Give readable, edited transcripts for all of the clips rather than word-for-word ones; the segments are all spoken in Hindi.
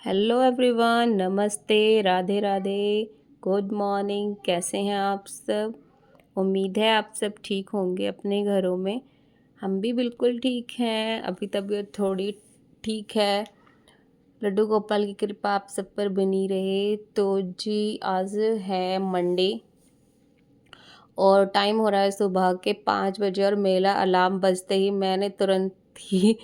हेलो एवरीवन, नमस्ते, राधे राधे, गुड मॉर्निंग। कैसे हैं आप सब? उम्मीद है आप सब ठीक होंगे अपने घरों में। हम भी बिल्कुल ठीक हैं। अभी तबीयत थोड़ी ठीक है। लड्डू गोपाल की कृपा आप सब पर बनी रहे। तो जी, आज है मंडे और टाइम हो रहा है सुबह के 5 बजे और मेरा अलार्म बजते ही मैंने तुरंत ही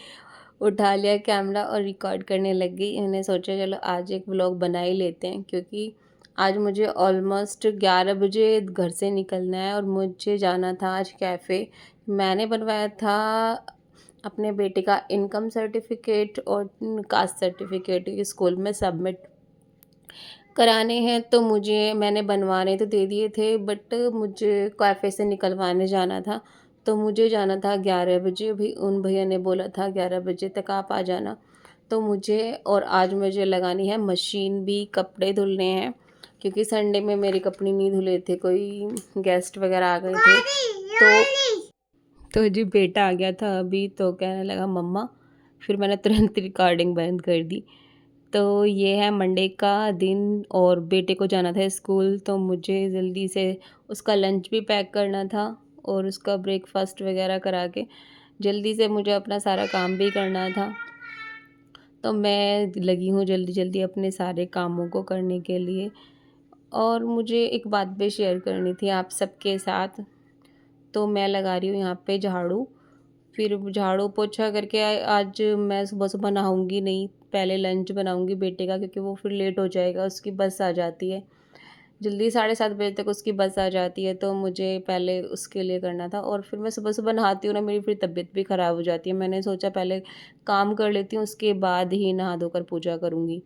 उठा लिया कैमरा और रिकॉर्ड करने लग गई। मैंने सोचा चलो आज एक व्लॉग बना ही लेते हैं, क्योंकि आज मुझे ऑलमोस्ट 11 बजे घर से निकलना है और मुझे जाना था आज कैफ़े। मैंने बनवाया था अपने बेटे का इनकम सर्टिफिकेट और कास्ट सर्टिफिकेट स्कूल में सबमिट कराने हैं। तो मैंने बनवाने तो दे दिए थे, बट मुझे कैफ़े से निकलवाने जाना था। तो मुझे जाना था 11 बजे। भी उन भैया ने बोला था 11 बजे तक आप आ जाना। तो आज मुझे लगानी है मशीन भी, कपड़े धुलने हैं, क्योंकि संडे में मेरे कपड़े नहीं धुले थे, कोई गेस्ट वगैरह आ गए थे। तो जी बेटा आ गया था अभी, तो कहने लगा मम्मा। फिर मैंने तुरंत रिकॉर्डिंग बंद कर दी। तो ये है मंडे का दिन और बेटे को जाना था स्कूल, तो मुझे जल्दी से उसका लंच भी पैक करना था और उसका ब्रेकफास्ट वगैरह करा के जल्दी से मुझे अपना सारा काम भी करना था। तो मैं लगी हूँ जल्दी जल्दी अपने सारे कामों को करने के लिए। और मुझे एक बात भी शेयर करनी थी आप सबके साथ। तो मैं लगा रही हूँ यहाँ पे झाड़ू। फिर झाड़ू पोछा करके आज मैं सुबह सुबह नहाऊंगी नहीं, पहले लंच बनाऊंगी बेटे का, क्योंकि वो फिर लेट हो जाएगा, उसकी बस आ जाती है जल्दी, 7:30 बजे तक उसकी बस आ जाती है। तो मुझे पहले उसके लिए करना था और फिर मैं सुबह सुबह नहाती हूँ ना, मेरी फिर तबीयत भी ख़राब हो जाती है। मैंने सोचा पहले काम कर लेती हूँ, उसके बाद ही नहा धोकर पूजा करूँगी।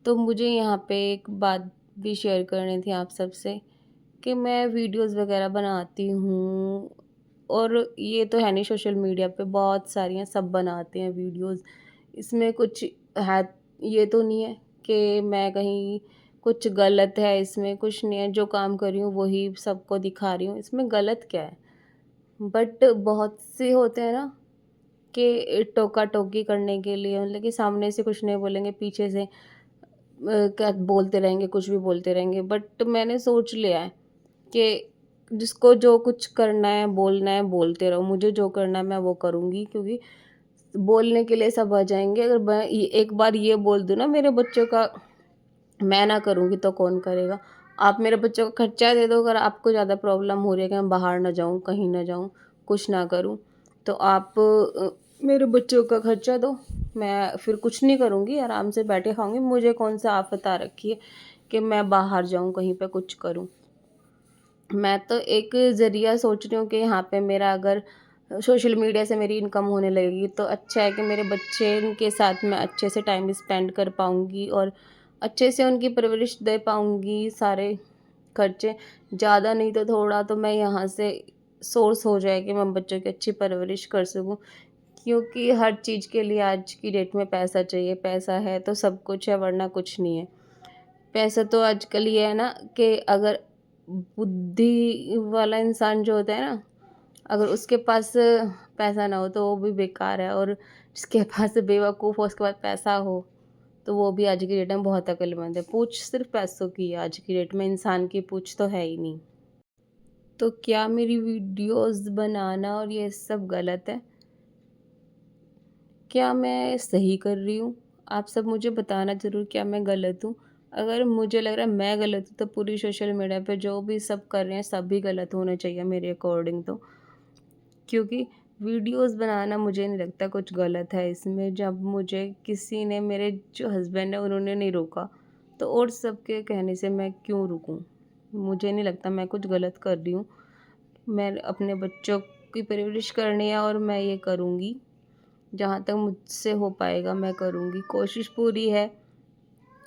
तो मुझे यहाँ पे एक बात भी शेयर करनी थी आप सबसे, कि मैं वीडियोस वगैरह बनाती हूँ और ये तो है नहीं, सोशल मीडिया पे बहुत सारी हैं, सब बनाते हैं वीडियोस। इसमें कुछ है, ये तो नहीं है कि मैं कहीं कुछ गलत है, इसमें कुछ नहीं है। जो काम कर रही हूँ वही सबको दिखा रही हूँ, इसमें गलत क्या है? बट बहुत से होते हैं ना कि टोका टोकी करने के लिए, मतलब कि सामने से कुछ नहीं बोलेंगे, पीछे से क्या बोलते रहेंगे, कुछ भी बोलते रहेंगे। बट मैंने सोच लिया है कि जिसको जो कुछ करना है, बोलना है, बोलते रहो। मुझे जो करना है मैं वो करूँगी, क्योंकि बोलने के लिए सब आ जाएँगे। अगर मैं एक बार ये बोल दूँ ना मेरे बच्चों का मैं ना करूँगी तो कौन करेगा? आप मेरे बच्चों को खर्चा दे दो, अगर आपको ज़्यादा प्रॉब्लम हो रही है कि मैं बाहर ना जाऊँ, कहीं ना जाऊँ, कुछ ना करूँ, तो आप मेरे बच्चों का खर्चा दो। मैं फिर कुछ नहीं करूँगी, आराम से बैठे खाऊँगी। मुझे कौन सा आफ़त आ रखी है कि मैं बाहर जाऊँ, कहीं पे कुछ करूँ। मैं तो एक ज़रिया सोच रही हूँ कि यहाँ पे मेरा अगर सोशल मीडिया से मेरी इनकम होने लगेगी तो अच्छा है, कि मेरे बच्चे के साथ मैं अच्छे से टाइम स्पेंड कर पाऊँगी और अच्छे से उनकी परवरिश दे पाऊँगी। सारे खर्चे ज़्यादा नहीं तो थोड़ा तो मैं यहाँ से सोर्स हो जाए कि मैं बच्चों की अच्छी परवरिश कर सकूँ, क्योंकि हर चीज़ के लिए आज की डेट में पैसा चाहिए। पैसा है तो सब कुछ है, वरना कुछ नहीं है। पैसा तो आजकल ये है ना कि अगर बुद्धि वाला इंसान जो होता है ना, अगर उसके पास पैसा ना हो तो वो भी बेकार है, और जिसके पास बेवकूफ़ हो उसके पास पैसा हो तो वो भी आज की डेट में बहुत अक्लमंद है। पूछ सिर्फ पैसों की है आज की डेट में, इंसान की पूछ तो है ही नहीं। तो क्या मेरी वीडियोस बनाना और ये सब गलत है? क्या मैं सही कर रही हूँ? आप सब मुझे बताना ज़रूर, क्या मैं गलत हूँ? अगर मुझे लग रहा है मैं गलत हूँ तो पूरी सोशल मीडिया पे जो भी सब कर रहे हैं सब भी गलत होना चाहिए मेरे अकॉर्डिंग तो। क्योंकि वीडियोस बनाना मुझे नहीं लगता कुछ गलत है इसमें। जब मुझे किसी ने, मेरे जो हस्बैंड है उन्होंने नहीं रोका, तो और सबके कहने से मैं क्यों रुकूँ? मुझे नहीं लगता मैं कुछ गलत कर रही हूँ। मैं अपने बच्चों की परवरिश करनी है और मैं ये करूँगी, जहाँ तक मुझसे हो पाएगा मैं करूँगी। कोशिश पूरी है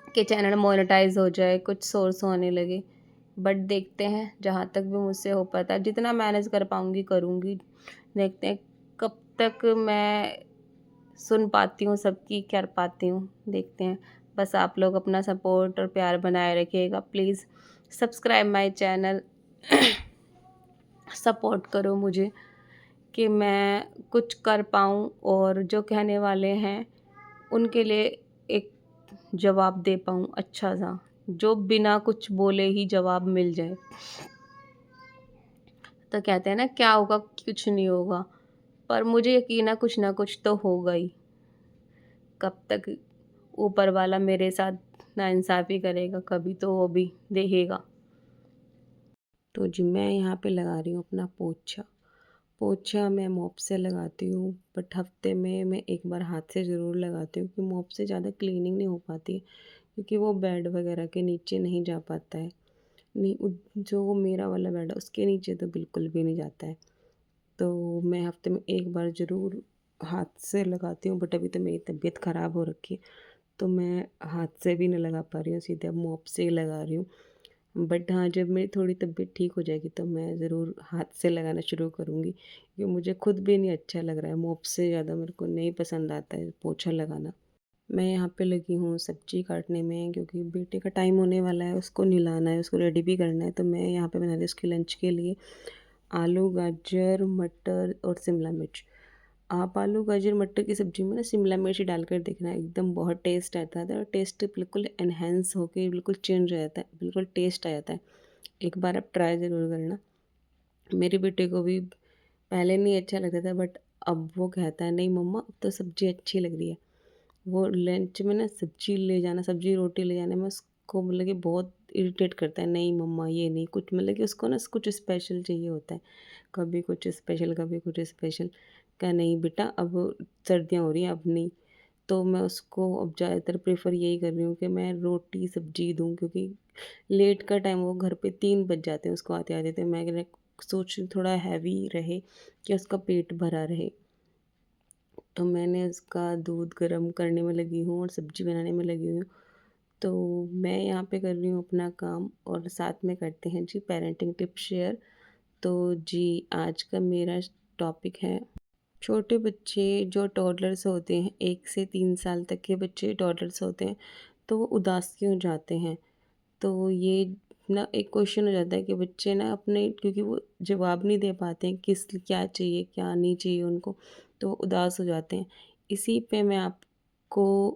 कि चैनल मोनेटाइज़ हो जाए, कुछ सोर्स होने लगे। बट देखते हैं, जहाँ तक भी मुझसे हो पाता है, जितना मैनेज कर पाऊँगी करूँगी। देखते हैं कब तक मैं सुन पाती हूँ सबकी, कर पाती हूँ, देखते हैं। बस आप लोग अपना सपोर्ट और प्यार बनाए रखिएगा please. Subscribe my channel, support करो मुझे कि मैं कुछ कर पाऊँ, और जो कहने वाले हैं उनके लिए एक जवाब दे पाऊँ अच्छा सा, जो बिना कुछ बोले ही जवाब मिल जाए। तो कहते हैं ना, क्या होगा, कुछ नहीं होगा, पर मुझे यकीन है कुछ ना कुछ तो होगा ही। कब तक ऊपर वाला मेरे साथ नाइंसाफ़ी करेगा, कभी तो वो भी देखेगा। तो जी मैं यहाँ पे लगा रही हूँ अपना पोछा। पोछा मैं मॉप से लगाती हूँ, बट हफ्ते में मैं एक बार हाथ से ज़रूर लगाती हूँ, क्योंकि मॉप से ज़्यादा क्लीनिंग नहीं हो पाती है, क्योंकि वो बेड वगैरह के नीचे नहीं जा पाता है। नहीं जो वो मेरा वाला बेड है उसके नीचे तो बिल्कुल भी नहीं जाता है। तो मैं हफ्ते में एक बार ज़रूर हाथ से लगाती हूँ, बट अभी तो मेरी तबीयत ख़राब हो रखी है, तो मैं हाथ से भी नहीं लगा पा रही हूँ, सीधे अब मॉप से ही लगा रही हूँ। बट हाँ, जब मेरी थोड़ी तबीयत ठीक हो जाएगी तो मैं ज़रूर हाथ से लगाना शुरू करूँगी, क्योंकि मुझे खुद भी नहीं अच्छा लग रहा है, मॉप से ज़्यादा मेरे को नहीं पसंद आता है पोछा लगाना। मैं यहाँ पे लगी हूँ सब्ज़ी काटने में, क्योंकि बेटे का टाइम होने वाला है, उसको नहलाना है, उसको रेडी भी करना है, तो मैं यहाँ पे बना रही हूँ उसके लंच के लिए आलू, गाजर, मटर और शिमला मिर्च। आप आलू, गाजर, मटर की सब्ज़ी में ना शिमला मिर्च डालकर देखना, एकदम बहुत टेस्ट आता है और टेस्ट बिल्कुल एनहांस होके बिल्कुल चेंज हो जाता है, बिल्कुल टेस्ट आ जाता है। एक बार आप ट्राई ज़रूर करना। मेरे बेटे को भी पहले नहीं अच्छा लगता था, बट अब वो कहता है नहीं मम्मा अब तो सब्ज़ी अच्छी लग रही है। वो लंच में ना सब्ज़ी ले जाना, सब्ज़ी रोटी ले जाने में उसको मतलब कि बहुत इरिटेट करता है, नहीं मम्मा ये नहीं, कुछ मतलब कि उसको ना कुछ स्पेशल चाहिए होता है। कभी कुछ स्पेशल, कभी कुछ स्पेशल। कहा नहीं बेटा अब सर्दियाँ हो रही हैं अब नहीं। तो मैं उसको अब ज़्यादातर प्रेफ़र यही कर रही हूँ कि मैं रोटी सब्ज़ी दूँ, क्योंकि लेट का टाइम वो घर पे 3 बज जाते हैं उसको आते-आते, तो मैं सोच रही हूँ थोड़ा हैवी रहे कि उसका पेट भरा रहे। तो मैंने उसका दूध गर्म करने में लगी हूँ और सब्ज़ी बनाने में लगी हूँ। तो मैं यहाँ पे कर रही हूँ अपना काम और साथ में करते हैं जी पेरेंटिंग टिप्स शेयर। तो जी आज का मेरा टॉपिक है छोटे बच्चे जो टॉडलर्स होते हैं, 1 से 3 साल तक के बच्चे टॉडलर्स होते हैं, तो वो उदास क्यों जाते हैं? तो ये ना एक क्वेश्चन हो जाता है कि बच्चे ना अपने, क्योंकि वो जवाब नहीं दे पाते हैं किस क्या चाहिए, क्या नहीं चाहिए उनको, तो वो उदास हो जाते हैं। इसी पे मैं आपको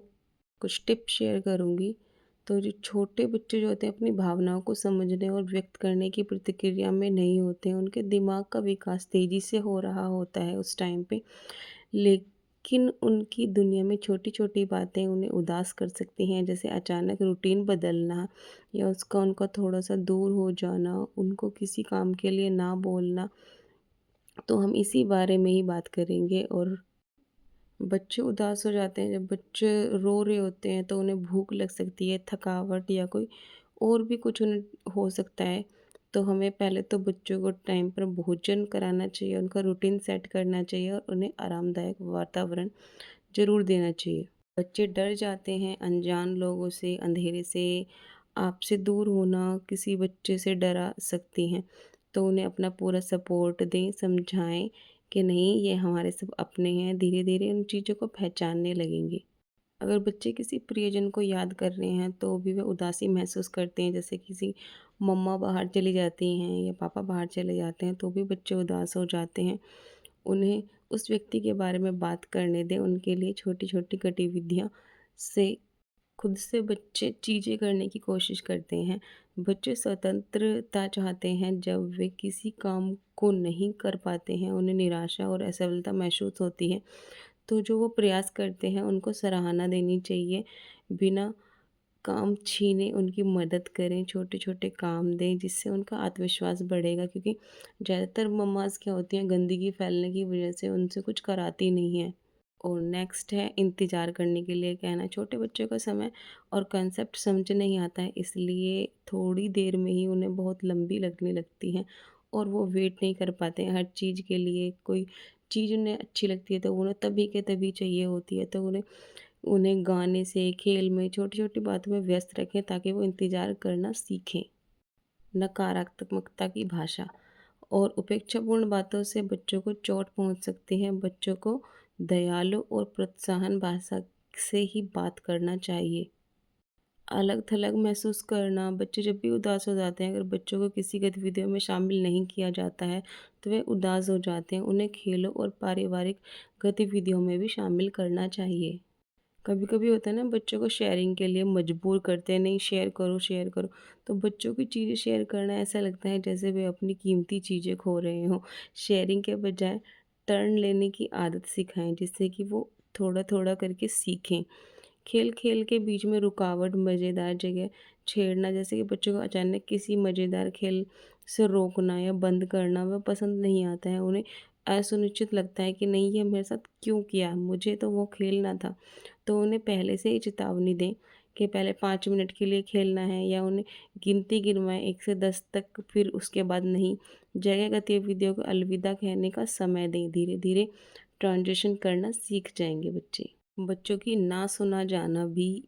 कुछ टिप्स शेयर करूँगी। तो जो छोटे बच्चे जो होते हैं अपनी भावनाओं को समझने और व्यक्त करने की प्रतिक्रिया में नहीं होते हैं, उनके दिमाग का विकास तेज़ी से हो रहा होता है उस टाइम पे। लेकिन उनकी दुनिया में छोटी-छोटी बातें उन्हें उदास कर सकती हैं, जैसे अचानक रूटीन बदलना या उसका उनका थोड़ा-सा दूर हो जाना, उनको किसी काम के लिए ना बोलना। तो हम इसी बारे में ही बात करेंगे। और बच्चे उदास हो जाते हैं, जब बच्चे रो रहे होते हैं तो उन्हें भूख लग सकती है, थकावट या कोई और भी कुछ उन्हें हो सकता है। तो हमें पहले तो बच्चों को टाइम पर भोजन कराना चाहिए, उनका रूटीन सेट करना चाहिए और उन्हें आरामदायक वातावरण ज़रूर देना चाहिए। बच्चे डर जाते हैं अनजान लोगों से, अंधेरे से, आपसे दूर होना किसी बच्चे से डरा सकती हैं। तो उन्हें अपना पूरा सपोर्ट दें, समझाएँ कि नहीं ये हमारे सब अपने हैं, धीरे-धीरे उन चीज़ों को पहचानने लगेंगे। अगर बच्चे किसी प्रियजन को याद कर रहे हैं तो भी वे उदासी महसूस करते हैं, जैसे किसी मम्मा बाहर चली जाती हैं या पापा बाहर चले जाते हैं तो भी बच्चे उदास हो जाते हैं। उन्हें उस व्यक्ति के बारे में बात करने दें, उनके लिए छोटी-छोटी गतिविधियाँ से खुद से बच्चे चीज़ें करने की कोशिश करते हैं। बच्चे स्वतंत्रता चाहते हैं, जब वे किसी काम को नहीं कर पाते हैं, उन्हें निराशा और असफलता महसूस होती है। तो जो वो प्रयास करते हैं उनको सराहना देनी चाहिए, बिना काम छीने उनकी मदद करें, छोटे-छोटे काम दें जिससे उनका आत्मविश्वास बढ़ेगा, क्योंकि ज़्यादातर मम्माज़ क्या होती हैं गंदगी फैलने की वजह से उनसे कुछ कराती नहीं हैं। और नेक्स्ट है इंतज़ार करने के लिए कहना। छोटे बच्चों को समय और कंसेप्ट समझ नहीं आता है, इसलिए थोड़ी देर में ही उन्हें बहुत लंबी लगने लगती है और वो वेट नहीं कर पाते हैं हर चीज़ के लिए। कोई चीज़ उन्हें अच्छी लगती है तो उन्हें तभी के तभी चाहिए होती है, तो उन्हें उन्हें गाने से, खेल में, छोटी-छोटी बातों में व्यस्त रखें ताकि वो इंतज़ार करना सीखें। नकारात्मकता की भाषा और उपेक्षापूर्ण बातों से बच्चों को चोट पहुंच सकती है। बच्चों को दयालु और प्रोत्साहन भाषा से ही बात करना चाहिए। अलग-थलग महसूस करना, बच्चे जब भी उदास हो जाते हैं, अगर बच्चों को किसी गतिविधियों में शामिल नहीं किया जाता है, तो वे उदास हो जाते हैं। उन्हें खेलों और पारिवारिक गतिविधियों में भी शामिल करना चाहिए। कभी कभी होता है ना, बच्चों को शेयरिंग के लिए मजबूर करते हैं, नहीं शेयर करो शेयर करो। तो बच्चों की चीज़ें शेयर करना ऐसा लगता है जैसे वे अपनी कीमती चीज़ें खो रहे हों। शेयरिंग के बजाय टर्न लेने की आदत सिखाएं, जिससे कि वो थोड़ा थोड़ा करके सीखें। खेल खेल के बीच में रुकावट, मज़ेदार जगह छेड़ना, जैसे कि बच्चों को अचानक किसी मज़ेदार खेल से रोकना या बंद करना वह पसंद नहीं आता है। उन्हें असुनिश्चित लगता है कि नहीं, ये मेरे साथ क्यों किया, मुझे तो वो खेलना था। तो उन्हें पहले से ही चेतावनी दें कि पहले 5 मिनट के लिए खेलना है, या उन्हें गिनती गिनवाएं 1 से 10 तक, फिर उसके बाद नहीं। जगह गतिविधियों को अलविदा कहने का समय दें। धीरे धीरे ट्रांजिशन करना सीख जाएंगे बच्चे। बच्चों की ना सुना जाना भी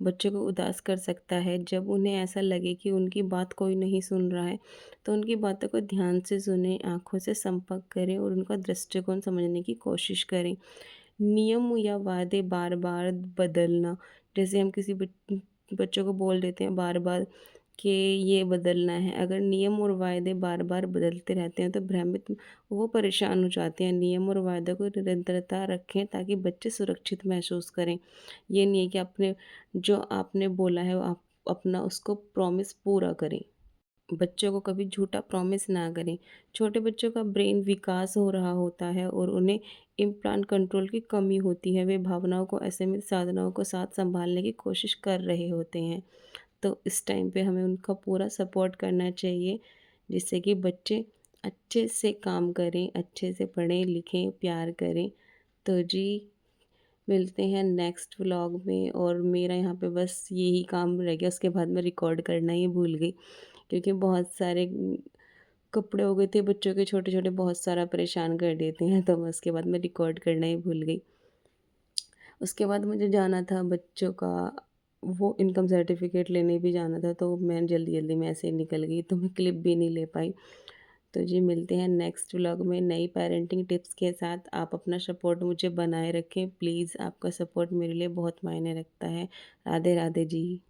बच्चों को उदास कर सकता है। जब उन्हें ऐसा लगे कि उनकी बात कोई नहीं सुन रहा है, तो उनकी बातों को ध्यान से सुनें, आँखों से संपर्क करें और उनका दृष्टिकोण समझने की कोशिश करें। नियम या वादे बार-बार बदलना, जैसे हम किसी बच्चों को बोल देते हैं बार-बार कि ये बदलना है। अगर नियम और वायदे बार-बार बदलते रहते हैं तो भ्रमित वो परेशान हो जाते हैं। नियम और वायदों को निरंतरता रखें ताकि बच्चे सुरक्षित महसूस करें। ये नहीं है कि आपने जो आपने बोला है वो आप अपना उसको प्रॉमिस पूरा करें। बच्चों को कभी झूठा प्रॉमिस ना करें। छोटे बच्चों का ब्रेन विकास हो रहा होता है और उन्हें इम्प्लांट कंट्रोल की कमी होती है। वे भावनाओं को असीमित साधनाओं को साथ संभालने की कोशिश कर रहे होते हैं। तो इस टाइम पे हमें उनका पूरा सपोर्ट करना चाहिए, जिससे कि बच्चे अच्छे से काम करें, अच्छे से पढ़ें लिखें, प्यार करें। तो जी, मिलते हैं नेक्स्ट व्लॉग में। और मेरा यहाँ पे बस यही काम रह गया, उसके बाद मैं रिकॉर्ड करना ही भूल गई, क्योंकि बहुत सारे कपड़े हो गए थे बच्चों के छोटे छोटे, बहुत सारा परेशान कर देते हैं, तो मैं उसके बाद मैं रिकॉर्ड करना ही भूल गई। उसके बाद मुझे जाना था बच्चों का वो इनकम सर्टिफिकेट लेने भी जाना था, तो मैं जल्दी जल्दी में ऐसे ही निकल गई, तो मैं क्लिप भी नहीं ले पाई। तो जी, मिलते हैं नेक्स्ट व्लॉग में नई पेरेंटिंग टिप्स के साथ। आप अपना सपोर्ट मुझे बनाए रखें प्लीज़, आपका सपोर्ट मेरे लिए बहुत मायने रखता है। राधे राधे जी।